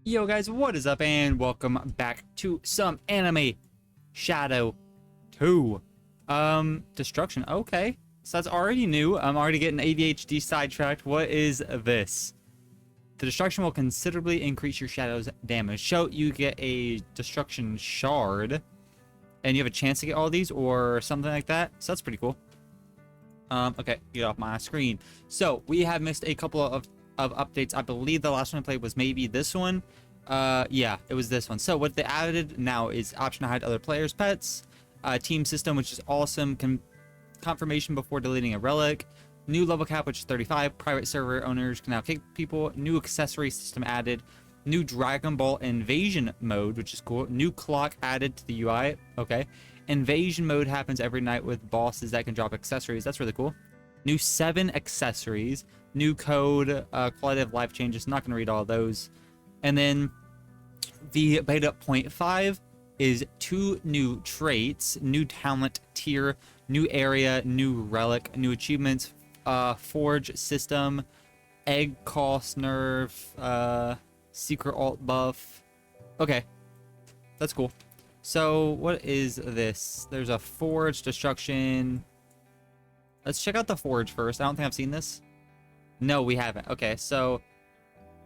Yo guys, what is up and welcome back to some anime Shadow 2. Destruction. Okay. So that's already new. I'm already getting ADHD sidetracked. What is this? The destruction will considerably increase your shadow's damage. So you get a destruction shard and you have a chance to get all these or something like that. So that's pretty cool. Okay, get off my screen. So we have missed a couple of updates. I believe the last one I played was maybe this one. Yeah, it was this one. So what they added now is option to hide other players' pets, team system, which is awesome, confirmation before deleting a relic, new level cap, which is 35, private server owners can now kick people, new accessory system added, new Dragon Ball invasion mode, which is cool, new clock added to the UI, okay, invasion mode happens every night with bosses that can drop accessories, that's really cool, new 7 accessories, new code, quality of life changes, not going to read all those, and then the beta 0.5 is 2 new traits, new talent tier, new area, new relic, new achievements, forge system, egg cost nerf, secret alt buff. Okay, that's cool. So what is this? There's a forge destruction. Let's check out the forge first. I don't think I've seen this. No, we haven't. Okay, so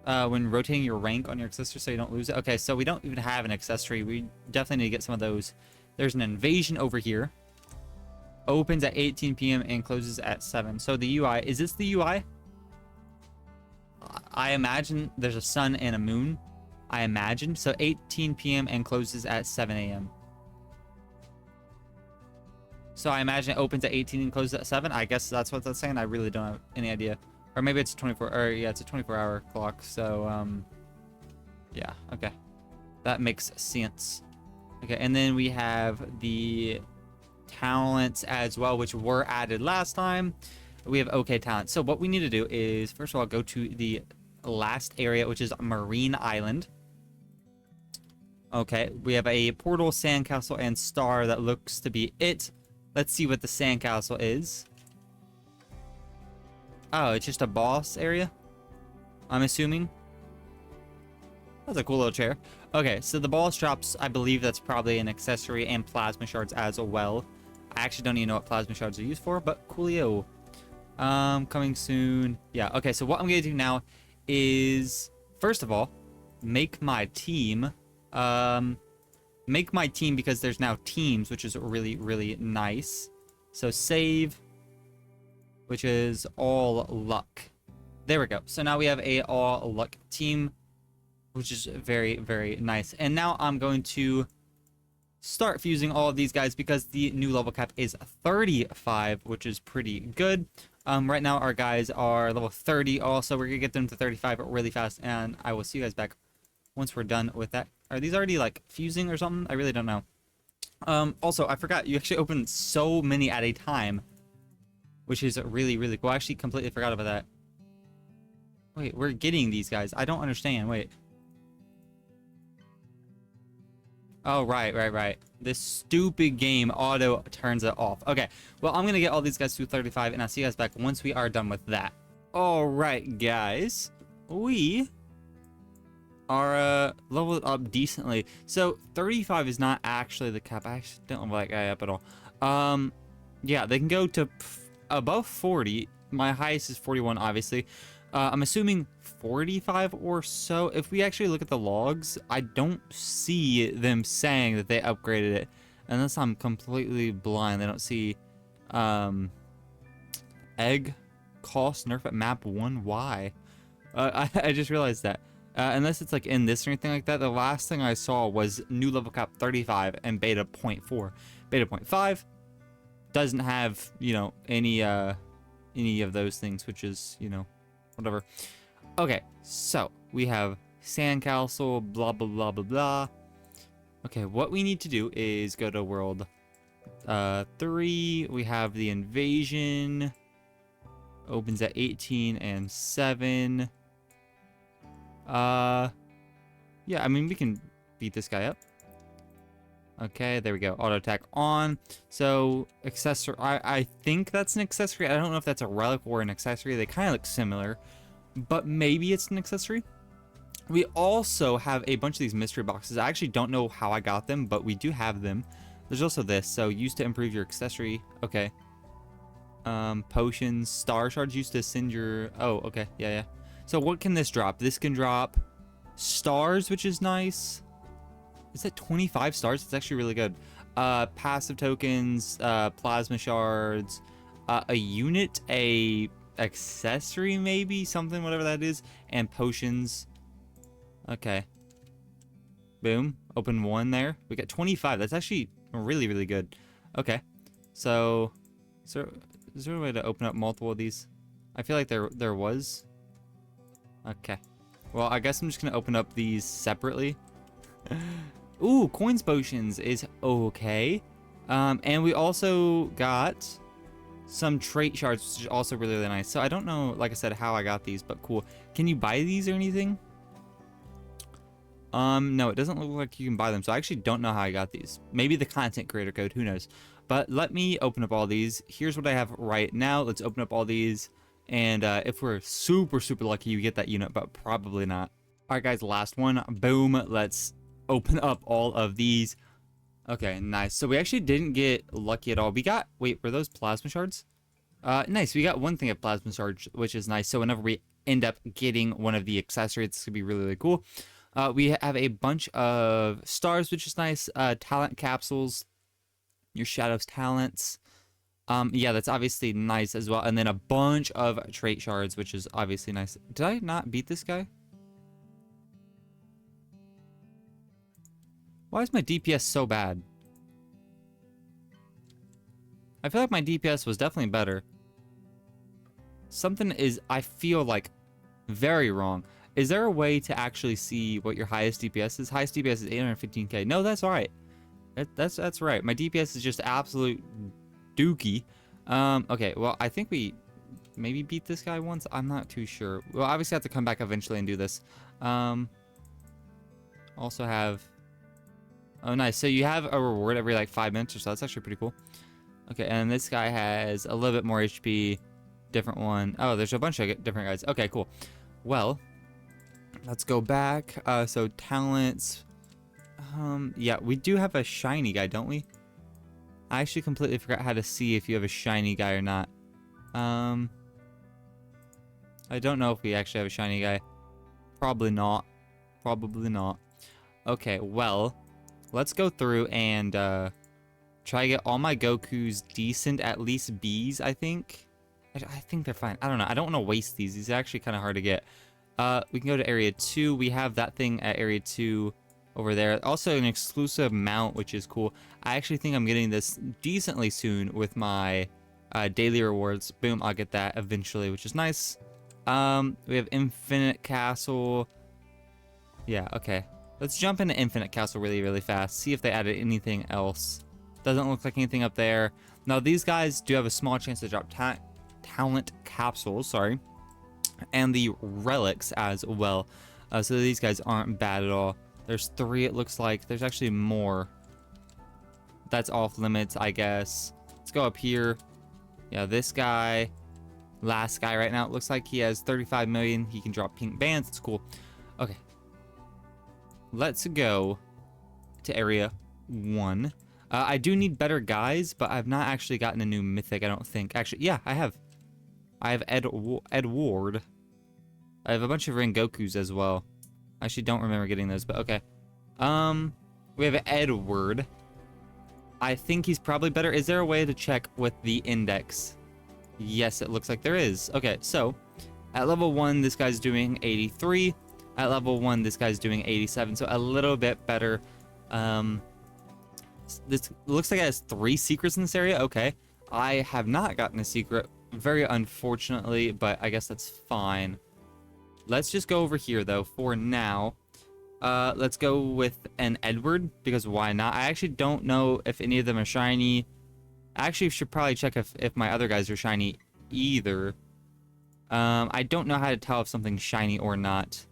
when rotating your rank on your accessory so you don't lose it. Okay, so we don't even have an accessory. We definitely need to get some of those. There's an invasion over here. Opens at 18 p.m. and closes at 7. So the UI, is this the UI? I imagine there's a sun and a moon. I imagine. So 18 p.m. and closes at 7 a.m. So I imagine it opens at 18 and closes at 7. I guess that's what that's saying. I really don't have any idea. Or maybe it's a 24, or yeah, it's a 24-hour clock. So, yeah, okay. That makes sense. Okay, and then we have the talents as well, which were added last time. We have okay talent. So what we need to do is, first of all, go to the last area, which is Marine Island. Okay, we have a portal, sandcastle, and star. That looks to be it. Let's see what the sandcastle is. Oh, it's just a boss area, I'm assuming. That's a cool little chair. Okay, so the boss drops, I believe that's probably an accessory and plasma shards as well. I actually don't even know what plasma shards are used for, but coolio. Coming soon. Yeah, okay, so what I'm going to do now is, first of all, make my team. Make my team because there's now teams, which is really, really nice. So save, which is all luck. There we go. So now we have a all luck team, which is very, very nice. And now I'm going to start fusing all of these guys because the new level cap is 35, which is pretty good. Right now our guys are level 30 also. We're gonna get them to 35 really fast, and I will see you guys back once we're done with that. Are these already like fusing or something? I really don't know. Also, I forgot you actually open so many at a time, which is really, really cool. I actually completely forgot about that. Wait, we're getting these guys. I don't understand. Wait. Oh, right. This stupid game auto turns it off. Okay, well, I'm going to get all these guys to 35, and I'll see you guys back once we are done with that. All right, guys. We are leveled up decently. So 35 is not actually the cap. I actually don't level that guy up at all. Yeah, they can go to above 40. My highest is 41, obviously. I'm assuming 45 or so. If we actually look at the logs, I don't see them saying that they upgraded it. Unless I'm completely blind. They don't see egg cost nerf at map 1. Why? I just realized that. Unless it's like in this or anything like that. The last thing I saw was new level cap 35 and beta 0.4. Beta 0.5 doesn't have, you know, any of those things, which is, you know, whatever. Okay, so we have sandcastle, blah blah blah blah blah. Okay, what we need to do is go to world 3. We have the invasion, opens at 18 and 7. Yeah, I mean, we can beat this guy up. Okay, there we go. Auto attack on. So, accessory. I think that's an accessory. I don't know if that's a relic or an accessory. They kind of look similar, but maybe it's an accessory. We also have a bunch of these mystery boxes. I actually don't know how I got them, but we do have them. There's also this. So used to improve your accessory. Okay. Potions, star shards used to send your... Oh, okay. Yeah, yeah. So what can this drop? This can drop stars, which is nice. Is that 25 stars? It's actually really good. Passive tokens, plasma shards, a unit, a accessory maybe, something, whatever that is, and potions. Okay. Boom. Open one there. We got 25. That's actually really, really good. Okay. So, is there a way to open up multiple of these? I feel like there was. Okay. Well, I guess I'm just gonna open up these separately. Ooh, coins potions is okay. And we also got some trait shards, which is also really, really nice. So I don't know, like I said, how I got these, but cool. Can you buy these or anything? No, it doesn't look like you can buy them. So I actually don't know how I got these. Maybe the content creator code, who knows? But let me open up all these. Here's what I have right now. Let's open up all these. And if we're super, super lucky, you get that unit, but probably not. All right, guys, last one. Boom. Let's open up all of these. Okay, nice. So we actually didn't get lucky at all. We got, wait, were those plasma shards? Nice. We got one thing of plasma shards, which is nice. So whenever we end up getting one of the accessories, it's gonna be really, really cool. We have a bunch of stars, which is nice. Talent capsules, your Shadow's talents. Yeah, that's obviously nice as well. And then a bunch of trait shards, which is obviously nice. Did I not beat this guy? Why is my DPS so bad? I feel like my DPS was definitely better. Something is, I feel like, very wrong. Is there a way to actually see what your highest DPS is? Highest DPS is 815k. No, that's all right. That's right. My DPS is just absolute dookie. Okay, well, I think we maybe beat this guy once. I'm not too sure. We'll obviously have to come back eventually and do this. Also have... Oh, nice. So you have a reward every, like, 5 minutes or so. That's actually pretty cool. Okay, and this guy has a little bit more HP. Different one. Oh, there's a bunch of different guys. Okay, cool. Well, let's go back. So talents. Yeah, we do have a shiny guy, don't we? I actually completely forgot how to see if you have a shiny guy or not. I don't know if we actually have a shiny guy. Probably not. Probably not. Okay, well, let's go through and try to get all my Gokus decent, at least Bs, I think. I think they're fine. I don't know. I don't want to waste these. These are actually kind of hard to get. We can go to Area 2. We have that thing at Area 2 over there. Also an exclusive mount, which is cool. I actually think I'm getting this decently soon with my daily rewards. Boom, I'll get that eventually, which is nice. We have Infinite Castle. Yeah, okay. Let's jump into Infinite Castle really, really fast. See if they added anything else. Doesn't look like anything up there. Now, these guys do have a small chance to drop talent capsules, sorry. And the relics as well. So these guys aren't bad at all. There's 3, it looks like. There's actually more. That's off limits, I guess. Let's go up here. Yeah, this guy. Last guy right now, it looks like he has 35 million. He can drop pink bands. It's cool. Okay. Let's go to Area 1. I do need better guys, but I've not actually gotten a new mythic, I don't think. Actually, yeah, I have. I have Edward. I have a bunch of Rengokus as well. I actually don't remember getting those, but okay. We have Edward. I think he's probably better. Is there a way to check with the index? Yes, it looks like there is. Okay, so at level 1, this guy's doing 83. At level 1, this guy's doing 87, so a little bit better. This looks like it has 3 secrets in this area. Okay, I have not gotten a secret, very unfortunately, but I guess that's fine. Let's just go over here, though, for now. Let's go with an Edward, because why not? I actually don't know if any of them are shiny. I actually should probably check if my other guys are shiny either. I don't know how to tell if something's shiny or not.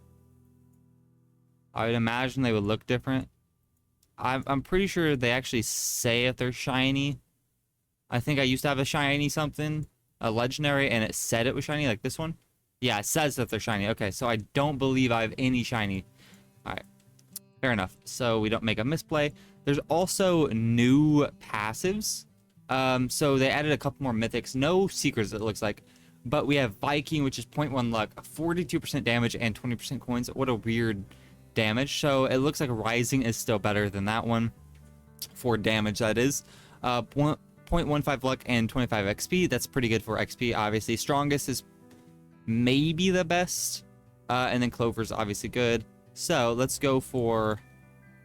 I would imagine they would look different. I'm pretty sure they actually say if they're shiny. I think I used to have a shiny something, a legendary, and it said it was shiny, like this one. Yeah, it says that they're shiny. Okay, so I don't believe I have any shiny. All right, fair enough. So we don't make a misplay. There's also new passives. So they added a couple more mythics. No secrets, it looks like. But we have Viking, which is 0.1 luck, 42% damage, and 20% coins. What a weird damage. So it looks like Rising is still better than that one for damage, that is. 0.15 luck and 25 XP. That's pretty good for XP, obviously. Strongest is maybe the best. And then Clover's obviously good. So let's go for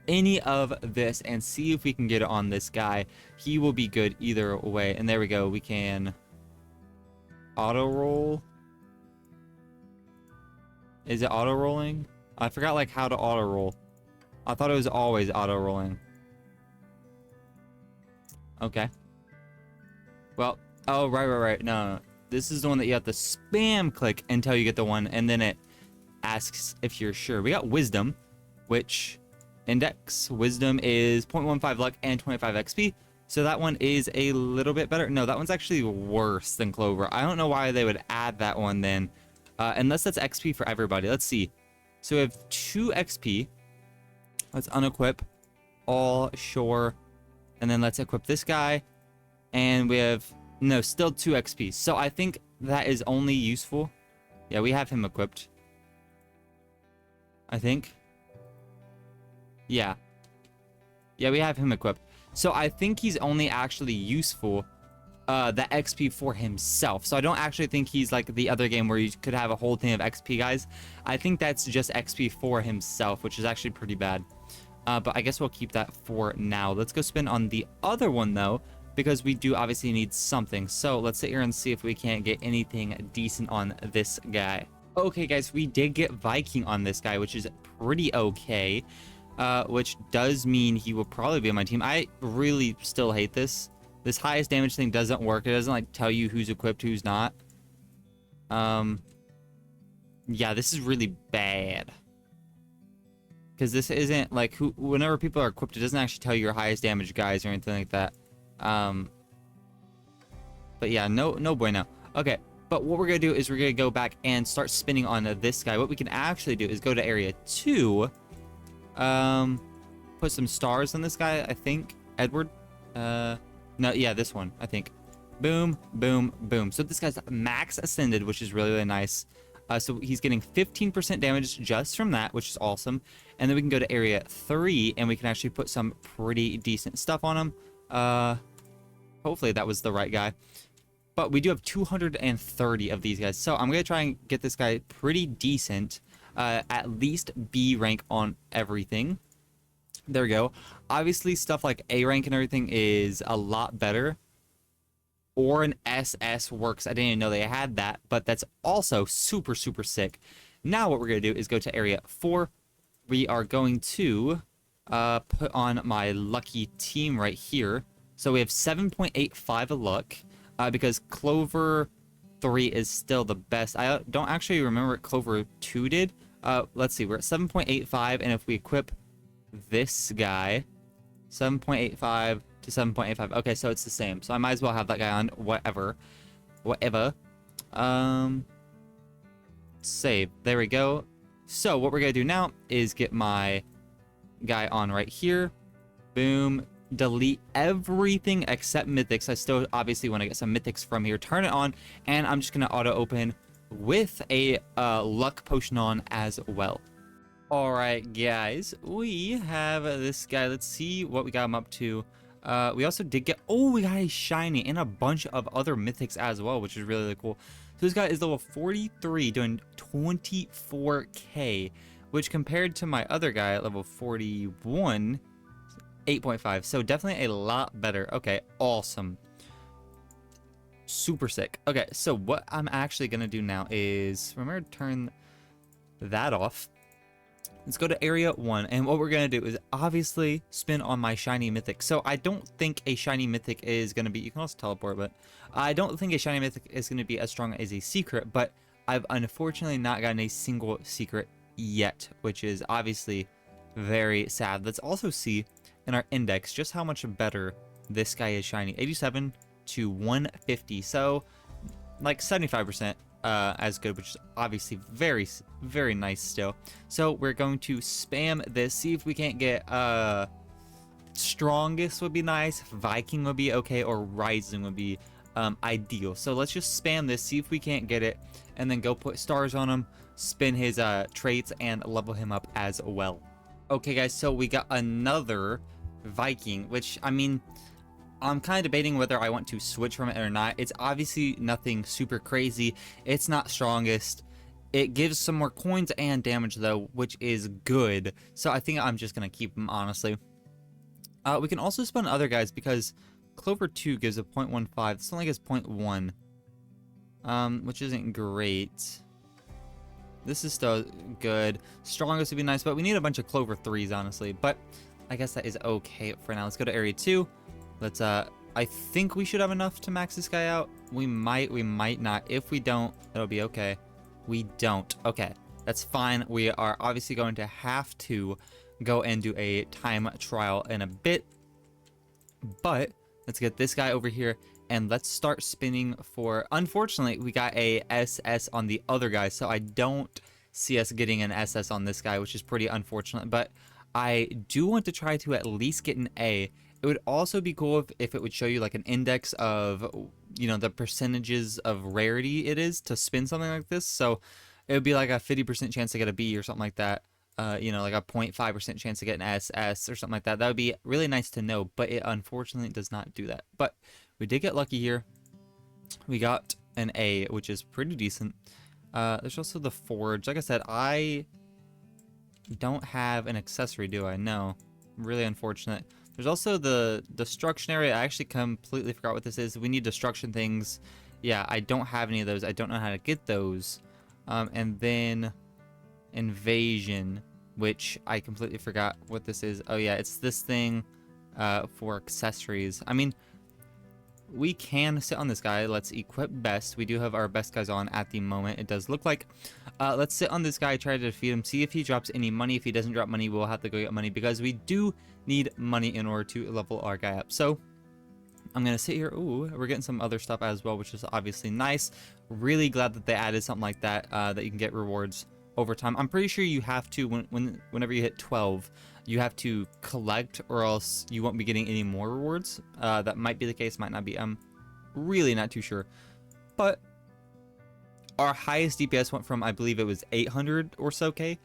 any of this and see if we can get it on this guy. He will be good either way. And there we go. We can auto roll. Is it auto rolling? I forgot like how to auto roll. I thought it was always auto rolling. Okay. Well, oh, right. No. This is the one that you have to spam click until you get the one, and then it asks if you're sure. We got Wisdom, which index Wisdom is 0.15 luck and 25 XP. So that one is a little bit better. No, that one's actually worse than Clover. I don't know why they would add that one then. Unless that's XP for everybody. Let's see. So we have 2 XP. Let's unequip. All sure. And then let's equip this guy. And we have, no, still 2 XP. So I think that is only useful. Yeah, we have him equipped. I think. Yeah. Yeah, we have him equipped. So I think he's only actually useful the XP for himself. So I don't actually think he's like the other game where you could have a whole thing of XP guys. I think that's just XP for himself, which is actually pretty bad. But I guess we'll keep that for now. Let's go spin on the other one though, because we do obviously need something. So let's sit here and see if we can't get anything decent on this guy. Okay guys, we did get Viking on this guy, which is pretty okay. Which does mean he will probably be on my team. I really still hate this. This highest damage thing doesn't work. It doesn't like tell you who's equipped, who's not. Yeah, this is really bad. Because this isn't like whenever people are equipped, it doesn't actually tell you your highest damage guys or anything like that. But yeah, no bueno. Okay, but what we're gonna do is we're gonna go back and start spinning on this guy. What we can actually do is go to area 2. Put some stars on this guy, I think. Edward. No, yeah, this one, I think. Boom, boom, boom. So this guy's max ascended, which is really, really nice. So he's getting 15% damage just from that, which is awesome. And then we can go to area 3, and we can actually put some pretty decent stuff on him. Hopefully that was the right guy. But we do have 230 of these guys. So I'm going to try and get this guy pretty decent. At least B rank on everything. There we go. Obviously, stuff like A rank and everything is a lot better. Or an SS works. I didn't even know they had that, but that's also super, super sick. Now what we're going to do is go to area 4. We are going to put on my lucky team right here. So we have 7.85 luck because Clover 3 is still the best. I don't actually remember what Clover 2 did. Let's see. We're at 7.85, and if we equip this guy, 7.85 to 7.85. Okay, so it's the same. So I might as well have that guy on. Whatever. Save. There we go. So what we're gonna do now is get my guy on right here. Boom. Delete everything except mythics. I still obviously want to get some mythics from here. Turn it on, and I'm just gonna auto open with a luck potion on as well. Alright guys, we have this guy. Let's see what we got him up to. We also did get, we got a shiny and a bunch of other mythics as well, which is really, really cool. So this guy is level 43 doing 24k, which compared to my other guy at level 41, 8.5. So definitely a lot better. Okay, awesome. Super sick. Okay, so what I'm actually gonna do now is remember to turn that off. Let's go to area 1, and what we're gonna do is obviously spin on my shiny mythic. So I don't think a shiny mythic is gonna be, you can also teleport, but I don't think a shiny mythic is gonna be as strong as a secret, but I've unfortunately not gotten a single secret yet, which is obviously very sad. Let's also see in our index just how much better this guy is shiny. 87 to 150, so like 75% as good, which is obviously very, very nice still. So we're going to spam this, see if we can't get strongest would be nice, Viking would be okay, or rising would be ideal. So let's just spam this, see if we can't get it, and then go put stars on him, spin his traits, and level him up as well. Okay guys, so we got another Viking, which, I mean, I'm kind of debating whether I want to switch from it or not. It's obviously nothing super crazy. It's not strongest. It gives some more coins and damage though, which is good. So I think I'm just going to keep him, honestly. We can also spin other guys because Clover 2 gives a 0.15. This only gives 0.1, which isn't great. This is still good. Strongest would be nice, but we need a bunch of Clover 3s, honestly. But I guess that is okay for now. Let's go to Area 2. Let's, I think we should have enough to max this guy out. We might not. If we don't, it'll be okay. We don't. Okay, that's fine. We are obviously going to have to go and do a time trial in a bit. But let's get this guy over here and let's start spinning for... Unfortunately, we got a SS on the other guy, so I don't see us getting an SS on this guy, which is pretty unfortunate. But I do want to try to at least get an A. It would also be cool if it would show you like an index of, you know, the percentages of rarity it is to spin something like this. So it would be like a 50% chance to get a B or something like that. You know, like a 0.5% chance to get an SS or something like that. That would be really nice to know, but it unfortunately does not do that. But we did get lucky here. We got an A, which is pretty decent. There's also the Forge. Like I said, I don't have an accessory, do I? No. Really unfortunate. There's also the destruction area. I actually completely forgot what this is. We need destruction things. Yeah, I don't have any of those. I don't know how to get those. And then invasion, which I completely forgot what this is. Oh yeah, it's this thing for accessories. I mean, we can sit on this guy. Let's equip best. We do have our best guys on at the moment, it does look like. Let's sit on this guy, try to defeat him, see if he drops any money. If he doesn't drop money, we'll have to go get money because we do need money in order to level our guy up. So I'm gonna sit here. Ooh, we're getting some other stuff as well, which is obviously nice. Really glad that they added something like that, that you can get rewards over time. I'm pretty sure you have to, whenever you hit 12, you have to collect, or else you won't be getting any more rewards. That might be the case, might not be. I'm really not too sure. But our highest DPS went from, I believe it was 800 or so K,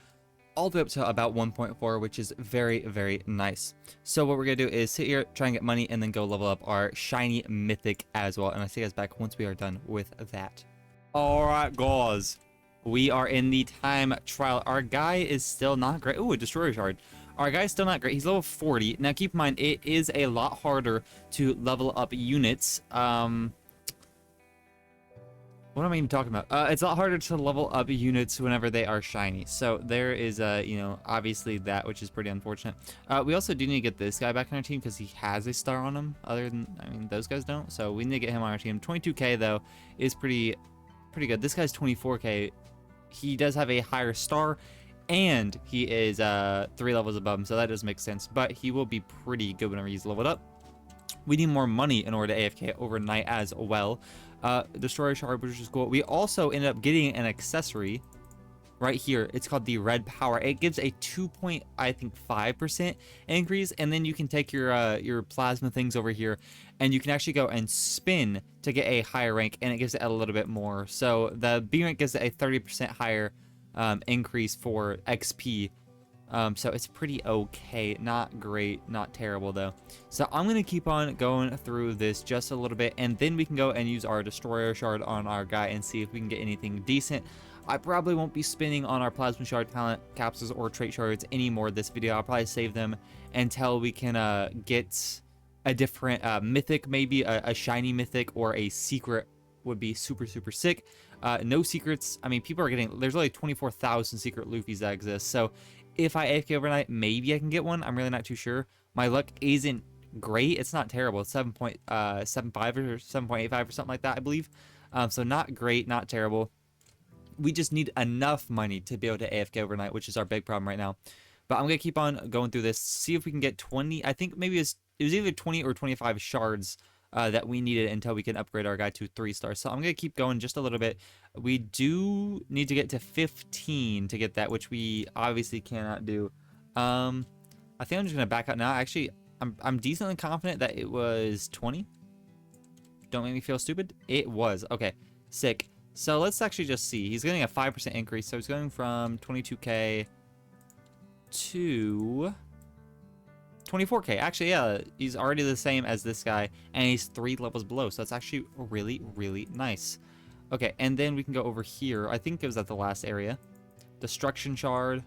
all the way up to about 1.4, which is very, very nice. So what we're gonna do is sit here, try and get money, and then go level up our shiny mythic as well. And I'll see you guys back once we are done with that. All right, guys. We are in the time trial. Our guy is still not great. Ooh, a destroyer shard. Our guy's still not great. He's level 40. Now, keep in mind, it is a lot harder to level up units. What am I even talking about? It's a lot harder to level up units whenever they are shiny. So there is, you know, obviously that, which is pretty unfortunate. We also do need to get this guy back on our team because he has a star on him. Other than, I mean, those guys don't. So we need to get him on our team. 22K though is pretty good. This guy's 24K. He does have a higher star, and he is 3 levels above him, so that does make sense. But he will be pretty good whenever he's leveled up. We need more money in order to AFK overnight as well. Destroyer shard, which is cool. We also ended up getting an accessory right here. It's called the Red Power. It gives a 2.5% increase, and then you can take your plasma things over here, and you can actually go and spin to get a higher rank, and it gives it a little bit more. So the B rank gives it a 30% higher increase for XP. So it's pretty okay, not great, not terrible though. So I'm gonna keep on going through this just a little bit, and then we can go and use our destroyer shard on our guy and see if we can get anything decent. I probably won't be spinning on our plasma shard talent capsules or trait shards anymore this video. I'll probably save them until we can get a different mythic, maybe a shiny mythic, or a secret would be super sick. No secrets. I mean, people are getting, there's only 24,000 secret Luffys that exist, so if I AFK overnight, maybe I can get one. I'm really not too sure. My luck isn't great. It's not terrible. It's 7.75 or 7.85 or something like that, I believe. So not great, not terrible. We just need enough money to be able to AFK overnight, which is our big problem right now. But I'm going to keep on going through this, see if we can get 20. I think maybe it was either 20 or 25 shards that we needed until we can upgrade our guy to 3 stars. So I'm going to keep going just a little bit. We do need to get to 15 to get that, which we obviously cannot do. I think I'm just going to back out now. Actually, I'm decently confident that it was 20. Don't make me feel stupid. It was. Okay, sick. So let's actually just see. He's getting a 5% increase. So he's going from 22k to 24k. Actually, yeah, he's already the same as this guy, and he's 3 levels below. So that's actually really, really nice. Okay, and then we can go over here. I think it was at the last area. Destruction Shard.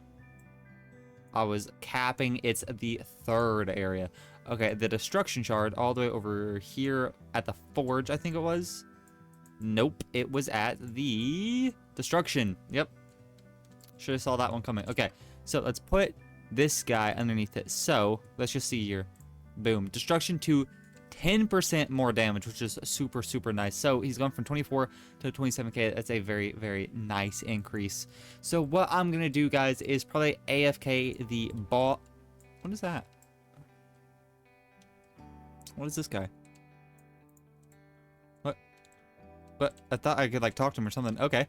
I was capping. It's the 3rd area. Okay, the Destruction Shard all the way over here at the Forge, I think it was. Nope, it was at the Destruction. Yep. Should have saw that one coming. Okay, so let's put this guy underneath it. So, let's just see here. Boom. Destruction to 10% more damage, which is super, super nice. So, he's going from 24 to 27k. That's a very, very nice increase. So, what I'm going to do, guys, is probably AFK the ball. What is that? What is this guy? What? But I thought I could, like, talk to him or something. Okay.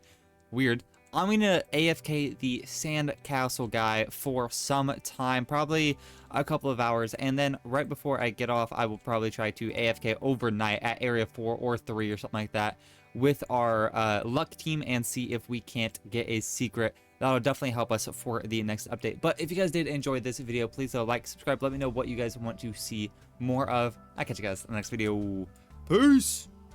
Weird. I'm going to AFK the Sand Castle guy for some time, probably a couple of hours, and then right before I get off, I will probably try to AFK overnight at Area 4 or 3 or something like that with our luck team and see if we can't get a secret. That'll definitely help us for the next update. But if you guys did enjoy this video, please like, subscribe, let me know what you guys want to see more of. I'll catch you guys in the next video. Peace!